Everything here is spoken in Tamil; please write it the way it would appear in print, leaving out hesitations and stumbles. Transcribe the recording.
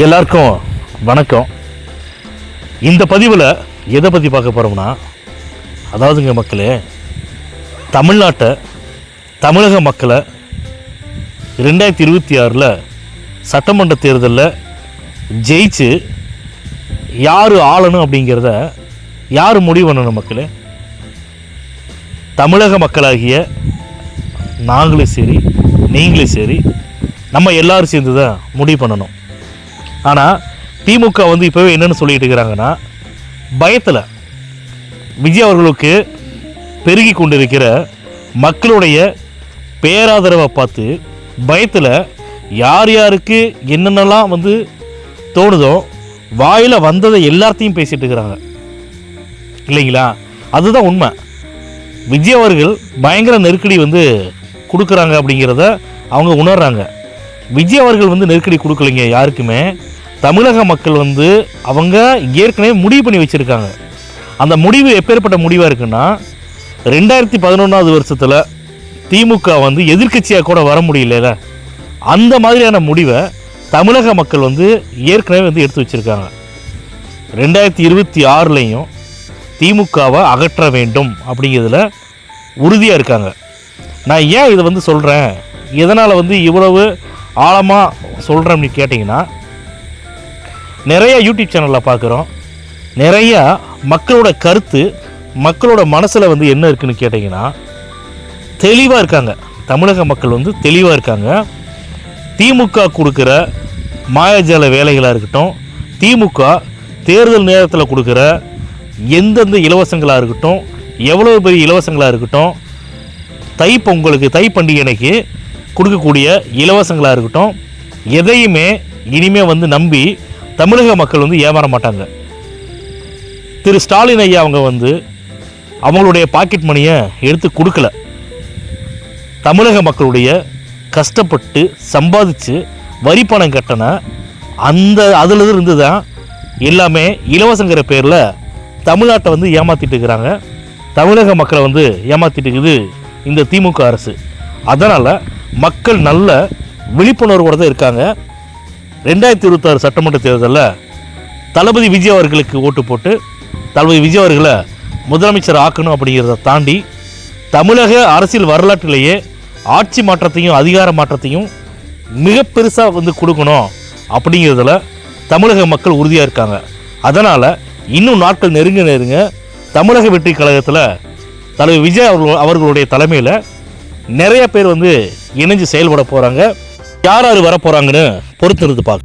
எல்லாருக்கும் வணக்கம். இந்த பதிவில் எதை பற்றி பார்க்க போகிறோம்னா, அதாவதுங்க மக்களே, தமிழக மக்களை 2026 சட்டமன்ற தேர்தலில் ஜெயிச்சு யார் ஆளணும் அப்படிங்கிறத யார் முடிவு பண்ணணும் மக்களே? தமிழக மக்களாகிய நாங்களும் சரி, நீங்களும் சரி, நம்ம எல்லாரும் சேர்ந்து தான் முடிவு பண்ணணும். ஆனால் திமுக இப்போவே என்னென்னு சொல்லிட்டு இருக்கிறாங்கன்னா, பயத்தில் விஜய் அவர்களுக்கு பெருகி கொண்டிருக்கிற மக்களுடைய பேராதரவை பார்த்து பயத்தில் யார் யாருக்கு என்னென்னலாம் தோணுதோ வாயில் வந்ததை எல்லாத்தையும் பேசிகிட்டு இருக்கிறாங்க இல்லைங்களா? அதுதான் உண்மை. விஜய் அவர்கள் பயங்கர நெருக்கடி கொடுக்குறாங்க அப்படிங்கிறத அவங்க உணர்றாங்க. விஜய் அவர்கள் நெருக்கடி கொடுக்கலைங்க யாருக்குமே. தமிழக மக்கள் அவங்க ஏற்கனவே முடிவு பண்ணி வச்சுருக்காங்க. அந்த முடிவு எப்பேற்பட்ட முடிவாக இருக்குன்னா, 2011 வருஷத்தில் திமுக எதிர்க்கட்சியாக கூட வர முடியல, அந்த மாதிரியான முடிவை தமிழக மக்கள் ஏற்கனவே எடுத்து வச்சுருக்காங்க. 2026 திமுகவை அகற்ற வேண்டும் அப்படிங்கிறதுல உறுதியாக இருக்காங்க. நான் ஏன் இதை சொல்கிறேன், எதனால் இவ்வளவு ஆழமாக சொல்கிறேன் அப்படின்னு கேட்டிங்கன்னா, நிறையா யூடியூப் சேனலில் பார்க்குறோம், நிறையா மக்களோட கருத்து மக்களோட மனசில் என்ன இருக்குதுன்னு கேட்டிங்கன்னா தெளிவாக இருக்காங்க. தமிழக மக்கள் தெளிவாக இருக்காங்க. திமுக கொடுக்குற மாயாஜால வேலைகளாக இருக்கட்டும், திமுக தேர்தல் நேரத்தில் கொடுக்குற எந்தெந்த இலவசங்களாக இருக்கட்டும், எவ்வளோ பெரிய இலவசங்களாக இருக்கட்டும், தை பொங்கலுக்கு தை பண்டிகைக்கு கொடுக்கக்கூடிய இலவசங்களாக இருக்கட்டும், எதையுமே இனிமேல் நம்பி தமிழக மக்கள் ஏமாற மாட்டாங்க. திரு ஸ்டாலின் ஐயா அவங்க அவங்களுடைய பாக்கெட் மணியை எடுத்து கொடுக்கல. தமிழக மக்களுடைய கஷ்டப்பட்டு சம்பாதிச்சு வரி பணம் கட்டின அதில் இருந்து தான் எல்லாமே இலவசங்கிற பேரில் தமிழ்நாட்டை ஏமாற்றிட்டு இருக்கிறாங்க. தமிழக மக்களை ஏமாற்றிட்டு இருக்குது இந்த திமுக அரசு. அதனால் மக்கள் நல்ல விழிப்புணர்வோடு தான் இருக்காங்க. 2026 சட்டமன்ற தேர்தலில் தளபதி விஜய் அவர்களுக்கு ஓட்டு போட்டு தளபதி விஜய் அவர்களை முதலமைச்சர் ஆக்கணும் அப்படிங்கிறத தாண்டி தமிழக அரசியல் வரலாற்றிலேயே ஆட்சி மாற்றத்தையும் அதிகார மாற்றத்தையும் மிக பெருசாக கொடுக்கணும் அப்படிங்கிறதுல தமிழக மக்கள் உறுதியாக இருக்காங்க. அதனால் இன்னும் நாட்கள் நெருங்க தமிழக வெற்றி கழகத்தில் தலைவர் விஜய் அவர்களுடைய தலைமையில் நிறைய பேர் இணைஞ்சு செயல்பட போகிறாங்க. யார் வர போகிறாங்கன்னு பொறுத்திருந்து பார்க்க.